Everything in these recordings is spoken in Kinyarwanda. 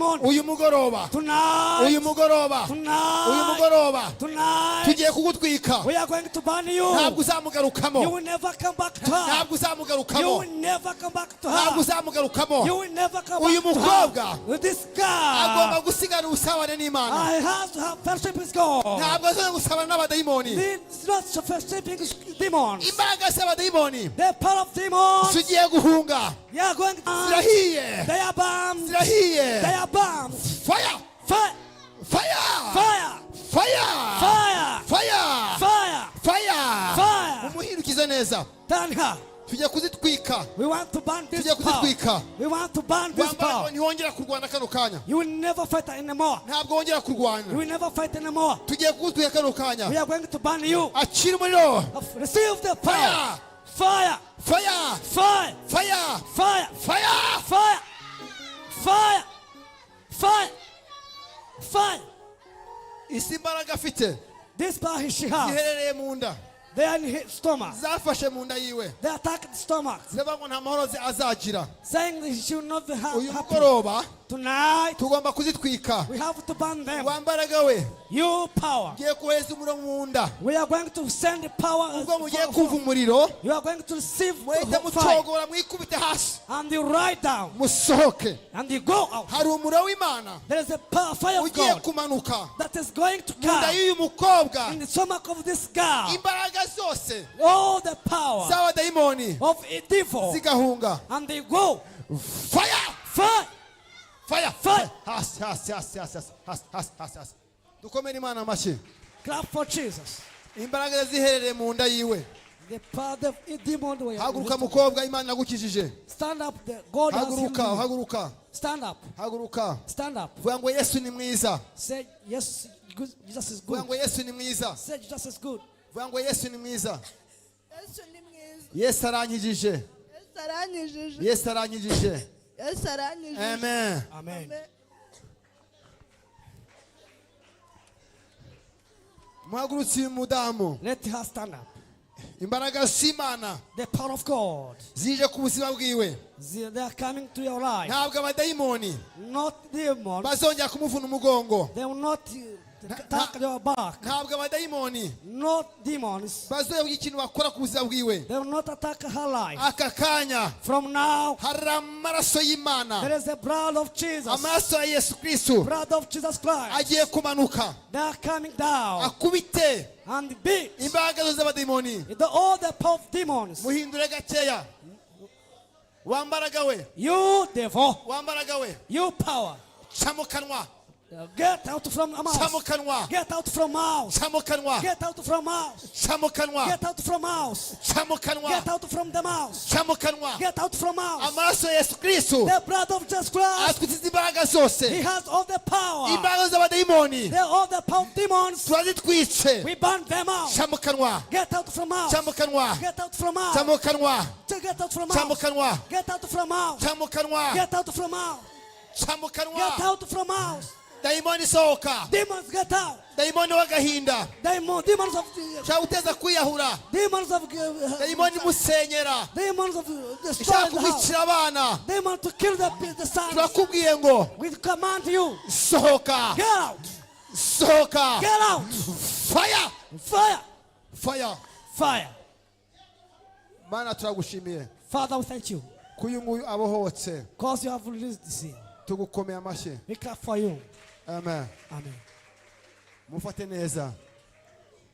morning, uyu mugoroba tonight, uyu mugoroba uyu mugoroba tugiye kugutwika we are going to burn you. ntabwo You uzamugarukamo will never come back to her. ntabwo You uzamugarukamo will never come back to ntabwo her. uzamugarukamo You will never come uyu back to mukobwa her. With this agomba girl, gusigara ubusabane n'Imana I have to have fellowship with God. ntabwo azongera gusabana n'abadayimoni It's not fellowshipping with demons. imbaraga z'abadayimoni The power of demons. tugiye guhunga You are going to. zirahiye They are bombed. zirahiye They are bombed. fire Fire! fire Fire! fire Fire! fire Fire! fire Fire! umuhindukize neza Turn her. tugiye kuzitwika We want to burn this tugiye power. kuzitwika We want to burn this wambara power. ntiwongera kurwana kano kanya You will never fight anymore. ntabwo wongera You kurwana will never fight anymore. tugiye kugutwika kano kanya We are going to burn you. akira umuriro Receive the power. fire Fire! fire Fire! fire Fire! fire Fire! Fire! Fire! Fire! isi imbaraga afite This power she has. ziherereye mu nda They are in his stomach. zafashe mu nda yiwe They attack the stomach, ziravuga ngo nta mahoro azagira saying that she will not be uyu happy. mugoroba Tonight, tugomba kuzitwika we have to burn them. wambaraga we You power. ugiye kohereza umuriro mu nda We are going to send the power. ubwo mugiye kumva umuriro You are going to receive muhite the fire. mucogora mwikubite hasi And you write down. musohoke And you go out. hari umuriro w'Imana There is a power, fire of ugiye God kumanuka that is going to mu nda come y'uyu mukobwa in the stomach of this girl. imbaraga zose All the power z'abadayimoni of a devil. zigahunga And they go. fire Fire! fire Fire! hasi hasi hasi hasi hasi hasi hasi hasi dukomere Imana amashyi Clap for Jesus. imbaraga ziherereye mu nda yiwe The power of the demon. haguruka mukobwa Imana yagukijije Stand up. God has healed haguruka you. haguruka Stand up. haguruka Stand up. vuga ngo Yesu ni mwiza Say yes. Good. Jesus is vuga good. ngo Yesu ni mwiza Say Jesus is good. vuga ngo Yesu ni mwiza Yesu ni mwiza. Yesu aranyijije Yesu aranyijije. Yesu aranyijije Yesu aranyijije. amen Amen. Amen. muhagurutse uyu mudamu Let her stand up. imbaraga z'Imana The power of God. zije ku buzima bwiwe They are coming to your life. ntabwo abadayimoni Not demons. bazongera kumuvuna umugongo They will not attack your back. ntabwo abadayimoni Not demons. bazongera ikintu bakora ku buzima bwiwe They will not attack her life. aka kanya From now, hari amaraso y'Imana there is the blood of Jesus. amaraso ya Yesu Kristo Blood of Jesus Christ. agiye kumanuka They are coming down akubite and beat imbaraga zose z'abadayimoni all the power of demons. muhindure gakeya wambaraga we You devil, wambaraga we you power, ca mu kanwa get out from a ca mu mouse. kanwa Get out from mouse. ca mu kanwa Get out from mouse. ca mu kanwa Get out from mouse. ca mu kanwa Get out from the mouse. ca mu kanwa Get out from mouse. amaraso ya Yesu Kristo The blood of Jesus Christ. atwitse imbaraga zose He has all the power. imbaraga z'abadayimoni All the power of demons. turazitwice We burn them out. ca mu kanwa Get out from mouse. ca mu kanwa Get out from ca mouse. mu kanwa Get out from ca mu mouse. kanwa Get out from mouse. ca mu kanwa Get out from mouse. ca mu Get kanwa out from mouse. dayimoni sohoka Demons get out. dayimoni w'agahinda Demons of ushaka guteza kwiyahura demons of dayimoni musenyera demons of ushaka destroying the house. kubicira abana Demons to kill the sons. turakubwiye ngo We command you. sohoka Get out. sohoka Get out. fire Fire. fire Fire. mana turagushimiye Father, we thank you. ko uyu nguyu abohotse Because you have released the sin. tugukomeye amashyi We clap for you. amen Amen. mufate neza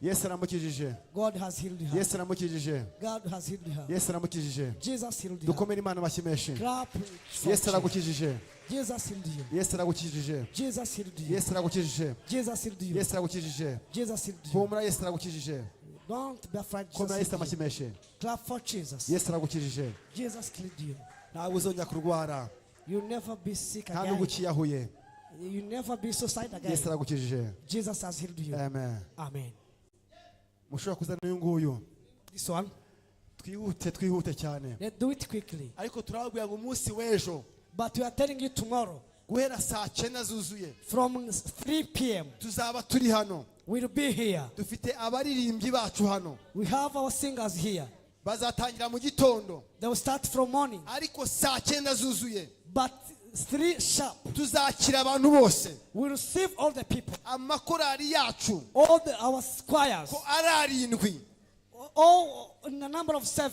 Yesu aramukijije God has healed her. Yesu aramukijije God has healed her. Yesu aramukijije Jesus healed her. dukomere Imana amashyi menshi Clap. Yesu aragukijije Jesus healed you. Yesu aragukijije Jesus healed you. Yesu aragukijije Jesus healed you. Yesu aragukijije Jesus healed you. humura Yesu aragukijije Don't be afraid. komera Yesu Jesus amashyi healed you. menshi Clap for Jesus. Yesu aragukijije Jesus healed you. ntawe uzongera kurwara You'll never be sick nta again. nubwo ukiyahuye You'll never be suicide again. Yesu aragukijije Jesus has healed you. amen Amen. mushobora kuzana uyu nguyu This one, twihute cyane let's do it quickly. ariko turababwira ngo umunsi w'ejo But we are telling you tomorrow, guhera saa 9 zuzuye from 3 p.m., tuzaba turi hano we'll be here. dufite abaririmbyi bacu hano We have our singers here. bazatangira mu gitondo They will start from morning. ariko saa 9 zuzuye But 3 sharp. tuzakira abantu bose. We receive all the people. Amakorari yacu All our choirs. ko ari 7. All in the number of 7.